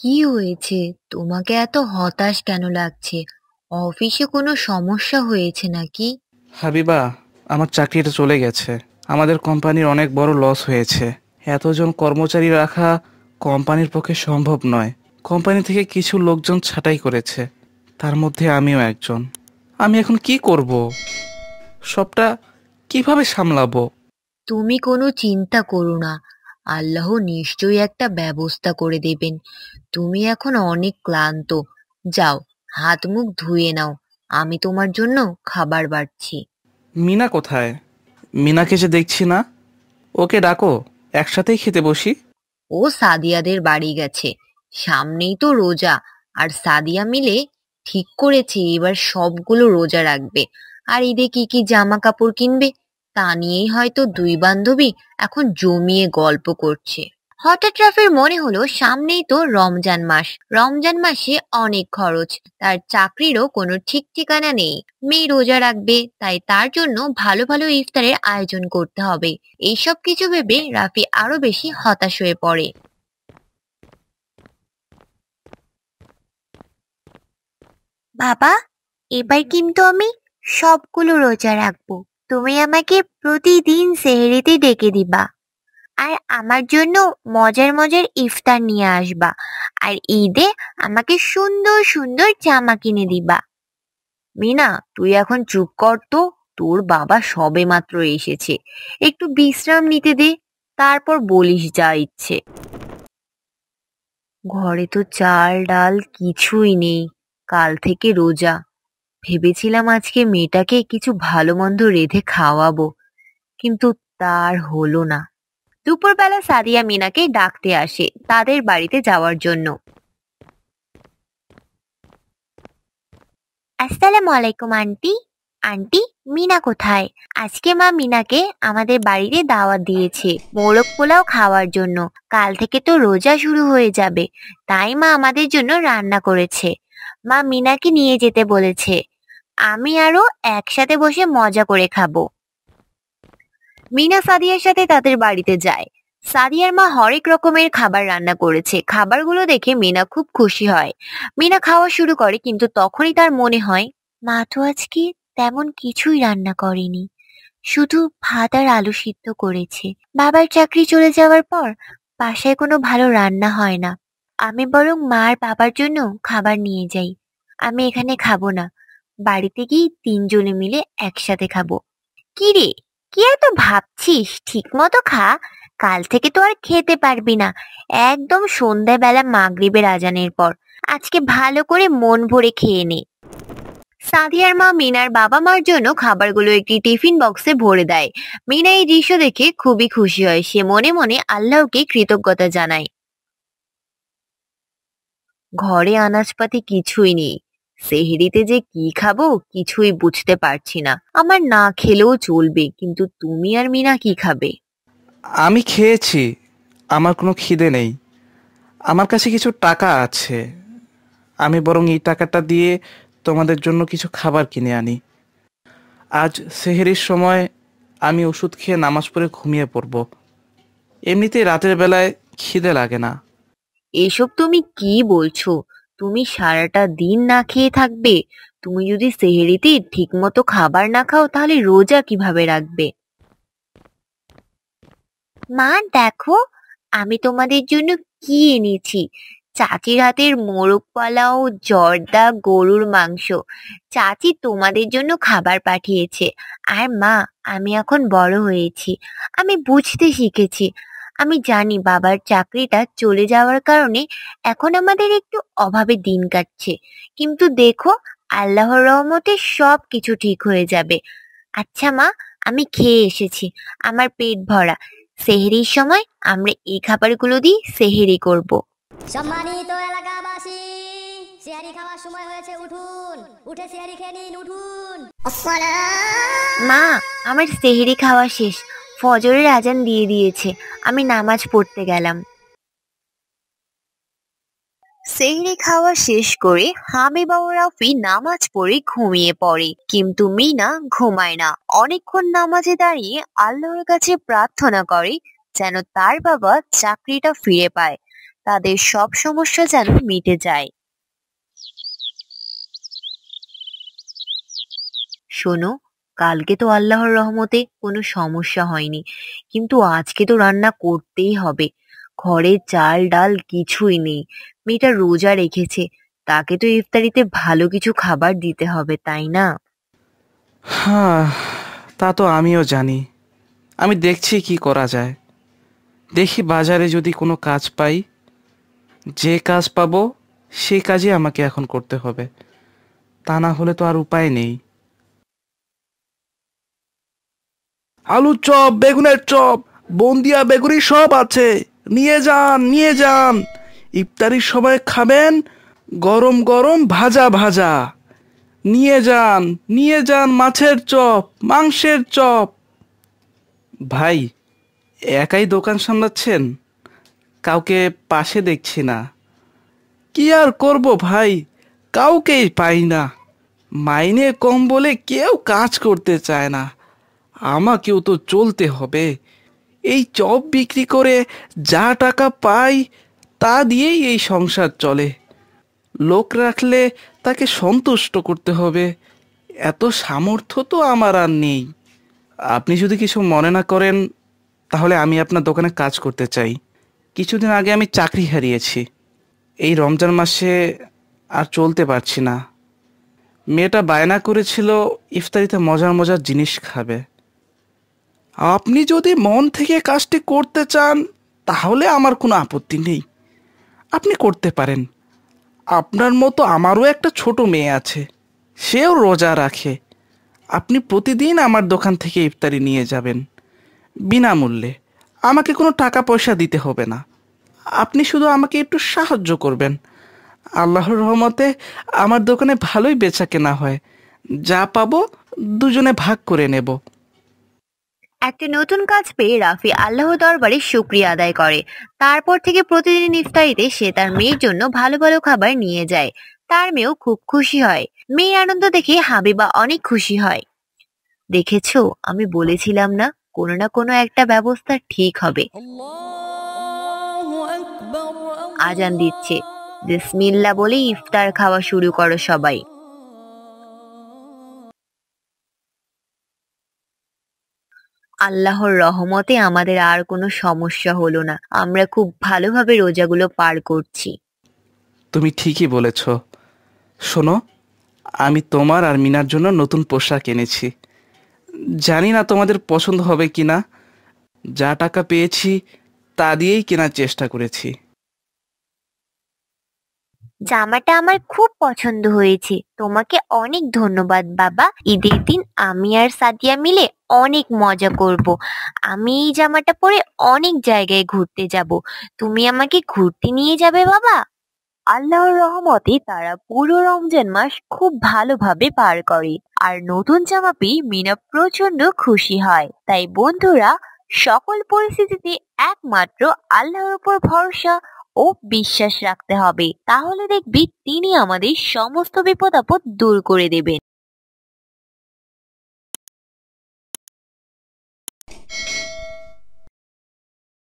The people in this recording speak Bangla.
কি হয়েছে? তোমাকে এত হতাশ কেন লাগছে? অফিসে কোনো সমস্যা হয়েছে নাকি? হাবিবা, আমার চাকরিটা চলে গেছে। আমাদের কোম্পানির অনেক বড় লস হয়েছে। এতজন কর্মচারী রাখা কোম্পানির পক্ষে সম্ভব নয়। কোম্পানি থেকে কিছু লোকজন ছাঁটাই করেছে, তার মধ্যে আমিও একজন। আমি এখন কি করব? সবটা কিভাবে সামলাবো? তুমি কোনো চিন্তা করো না, আল্লাহ নিশ্চয়ই একটা ব্যবস্থা করে দেবেন। তুমি এখন অনেক ক্লান্ত, যাও হাত মুখ ধুয়ে নাও, আমি তোমার জন্য খাবার বাড়ছি। মিনা কোথায়? মিনাকে যে দেখছি না। ওকে ডাকো, একসাথেই খেতে বসি। ও সাদিয়াদের বাড়ি গেছে, সামনেই তো রোজা। আর সাদিয়া মিলে ঠিক করেছে এবার সবগুলো রোজা রাখবে, আর ঈদে কি কি জামা কাপড় কিনবে তা নিয়েই হয়তো দুই বান্ধবী এখন জমিয়ে গল্প করছে। হঠাৎ রাফির মনে হলো সামনেই তো রমজান মাস, রমজান মাসে অনেক খরচ, তার চাকরিরও কোনো ঠিক ঠিকানা নেই। মেয়ে রোজা রাখবে, তাই তার জন্য ভালো ভালো ইফতারের আয়োজন করতে হবে। এইসব কিছু ভেবে রাফি আরো বেশি হতাশ হয়ে পড়ে। বাবা, এবার কিন্তু আমি সবগুলো রোজা রাখবো। তুমি আমাকে প্রতিদিন সেহরিতে ডেকে দিবা, আর আমার জন্য মজার মজার ইফতার নিয়ে আসবা, আর ঈদে আমাকে সুন্দর সুন্দর জামা কিনে দিবা। মিনা, তুই এখন চুপ কর তো। তোর বাবা সবে মাত্র এসেছে, একটু বিশ্রাম নিতে দে, তারপর বলিস যা ইচ্ছে। ঘরে তো চাল ডাল কিছুই নেই, কাল থেকে রোজা। ভেবেছিলাম আজকে মেয়েটাকে কিছু ভালো মন্দ রেঁধে খাওয়াবো, কিন্তু তার হলো না। দুপুরবেলা সাদিয়া মিনাকে ডাকতে আসে তাদের বাড়িতে যাওয়ার জন্য। আসসালামু আলাইকুম আন্টি। আন্টি, মিনা কোথায়? আজকে মা মিনাকে আমাদের বাড়িতে দাওয়াত দিয়েছে মোরগ পোলাও খাওয়ার জন্য। কাল থেকে তো রোজা শুরু হয়ে যাবে, তাই মা আমাদের জন্য রান্না করেছে। মা মিনাকে নিয়ে যেতে বলেছে, আমি আরো একসাথে বসে মজা করে খাবো। মিনা সাদিয়ার সাথে তাদের বাড়িতে যায়। সাদিয়ার মা হরেক রকমের খাবার রান্না করেছে। খাবারগুলো দেখে মিনা খুব খুশি হয়। মিনা খাওয়া শুরু করে, কিন্তু তখনই তার মনে হয় মা তো আজকে তেমন কিছুই রান্না করেনি, শুধু ভাত আর আলু সিদ্ধ করেছে। বাবার চাকরি চলে যাওয়ার পর বাসায় কোনো ভালো রান্না হয় না। আমি বরং মা আর বাবার জন্য খাবার নিয়ে যাই। আমি এখানে খাবো না, বাড়িতে গিয়ে তিনজনে মিলে একসাথে খাবো। কি রে, কি এত ভাবছিস? ঠিক মতো খা, কাল থেকে তো আর খেতে পারবি না। একদম সন্ধ্যাবেলা মাগরিবের আজানের পর আজকে ভালো করে মন ভরে খেয়ে নে। সাদিয়ার মা মিনার বাবা মার জন্য খাবারগুলো একটি টিফিন বক্সে ভরে দেয়। মিনা এই দৃশ্য দেখে খুবই খুশি হয়, সে মনে মনে আল্লাহকে কৃতজ্ঞতা জানায়। ঘরে আনাজপাতি কিছুই নেই, সেহরিতে যে কি খাবো কিছুই বুঝতে পারছি না। আমার না খেলেও চলবে, কিন্তু তুমি আর মিনা কি খাবে? আমি খেয়েছি, আমার কোনো খিদে নেই। আমার কাছে কিছু টাকা আছে, আমি বরং এই টাকাটা দিয়ে তোমাদের জন্য কিছু খাবার কিনে আনি। আজ সেহরির সময় আমি ওষুধ খেয়ে নামাজ পড়ে ঘুমিয়ে পড়ব। এমনিতেই রাতের বেলায় খিদে লাগে না। এসব তুমি কি বলছো? তুমি সারাটা দিন না খেয়ে থাকবে? তুমি যদি সেহরিতে ঠিক মতো খাবার না খাও তাহলে রোজা কিভাবে রাখবে? মা দেখো, আমি তোমাদের জন্য কি এনেছি। চাচির হাতের মোরগ পোলাও, জর্দা, গরুর মাংস। চাচি তোমাদের জন্য খাবার পাঠিয়েছে। আর মা, আমি এখন বড় হয়েছি, আমি বুঝতে শিখেছি। আমি জানি বাবার চাকরিটা চলে যাওয়ার কারণে এখন আমাদের একটু অভাবে দিন কাটছে, কিন্তু দেখো, আল্লাহর রহমতে সব কিছু ঠিক হয়ে যাবে। আচ্ছা মা, আমি খেয়ে এসেছি, আমার পেট ভরা। সেহরির সময় আমরা এই খাবারগুলো দিয়ে সেহরি করব। সম্মানিত এলাকাবাসী, সিহারি খাওয়ার সময় হয়েছে, উঠুন, উঠে সিহারি খেয়ে নিন, উঠুন। মা, আমার সেহরি খাওয়া শেষ, ফজরের আজান দিয়ে দিয়েছে, আমি নামাজ পড়তে গেলাম। সেহরি খাওয়া শেষ করে হাবিবা ও রাফি নামাজ পড়ে ঘুমিয়ে পড়ে, কিন্তু মিনা ঘুমায় না। অনেকক্ষণ নামাজে দাঁড়িয়ে আল্লাহর কাছে প্রার্থনা করে যেন তার বাবা চাকরিটা ফিরে পায়। তাদের সব সমস্যা যেন মিটে যায়। শোনো, কালকে তো আল্লাহর রহমতে কোনো সমস্যা হয়নি, কিন্তু আজকে তো রান্না করতেই হবে। ঘরে চাল ডাল কিছুই নেই। মেয়েটা রোজা রেখেছে, তাকে তো ইফতারিতে ভালো কিছু খাবার দিতে হবে, তাই না? হ্যাঁ, তা তো আমিও জানি। আমি দেখছি কি করা যায়। দেখি বাজারে যদি কোনো কাজ পাই। যে কাজ পাবো সেই কাজই আমাকে এখন করতে হবে, তা না হলে তো আর উপায় নেই। আলুর চপ, বেগুনের চপ, বন্দিয়া বেগুনি সব আছে, নিয়ে যান নিয়ে যান। ইফতারির সময় খাবেন গরম গরম ভাজা ভাজা। নিয়ে যান নিয়ে যান, মাছের চপ, মাংসের চপ। ভাই, একাই দোকান সামলাচ্ছেন? কাউকে পাশে দেখছি না। কি আর করব ভাই, কাউকেই পাই না। মাইনে কম বলে কেউ কাজ করতে চায় না। আমাকেও তো চলতে হবে। এই চপ বিক্রি করে যা টাকা পাই তা দিয়েই এই সংসার চলে। লোক রাখলে তাকে সন্তুষ্ট করতে হবে, এত সামর্থ্য তো আমার আর নেই। আপনি যদি কিছু মনে না করেন, তাহলে আমি আপনার দোকানে কাজ করতে চাই। কিছুদিন আগে আমি চাকরি হারিয়েছি। এই রমজান মাসে আর চলতে পারছি না। মেয়েটা বায়না করেছিল ইফতারিতে মজার মজার জিনিস খাবে। আপনি যদি মন থেকে কাজটি করতে চান তাহলে আমার কোনো আপত্তি নেই, আপনি করতে পারেন। আপনার মতো আমারও একটা ছোট মেয়ে আছে, সেও রোজা রাখে। আপনি প্রতিদিন আমার দোকান থেকে ইফতারি নিয়ে যাবেন বিনামূল্যে। আমাকে কোনো টাকা পয়সা দিতে হবে না। আপনি শুধু আমাকে একটু সাহায্য করবেন। আল্লাহর রহমতে আমার দোকানে ভালোই বেচা কেনা হয়। যা পাবো দুজনে ভাগ করে নেব। একটা নতুন কাজ পেয়ে রাফি আল্লাহ দরবারে শুকরিয়া আদায় করে। তারপর থেকে প্রতিদিন ইফতারিতে সে তার মেয়ের জন্য ভালো ভালো খাবার নিয়ে যায়। তার মেয়েও খুব খুশি হয়। মেয়ের আনন্দ দেখে হাবিবা অনেক খুশি হয়। দেখেছো, আমি বলেছিলাম না, কোনো না কোনো একটা ব্যবস্থা ঠিক হবে। আজান দিচ্ছে, বিসমিল্লাহ বলে ইফতার খাওয়া শুরু করো সবাই। আল্লাহর রহমতে আমাদের আর কোনো সমস্যা হলো না। আমরা খুব ভালোভাবে রোজাগুলো পার করছি। তুমি ঠিকই বলেছ। শোনো, আমি তোমার আর মিনার জন্য নতুন পোশাক এনেছি। জানি না তোমাদের পছন্দ হবে কিনা। যা টাকা পেয়েছি তা দিয়েই কেনার চেষ্টা করেছি। জামাটা আমার খুব পছন্দ হয়েছে। তোমাকে অনেক ধন্যবাদ বাবা। ঈদের দিন আমি আর সাদিয়া মিলে অনেক মজা করব। আমি এই জামাটা পরে অনেক জায়গায় ঘুরতে যাব। তুমি আমাকে ঘুরতে নিয়ে যাবে বাবা? আল্লাহর রহমতে তারা পুরো রমজান মাস খুব ভালোভাবে পার করে। আর নতুন জামা পেয়ে মিনা প্রচন্ড খুশি হয়। তাই বন্ধুরা, সকল পরিস্থিতিতে একমাত্র আল্লাহর উপর ভরসা ও বিশ্বাস রাখতে হবে। তাহলে দেখবি তিনি আমাদের সমস্ত বিপদ আপদ দূর করে দেবেন।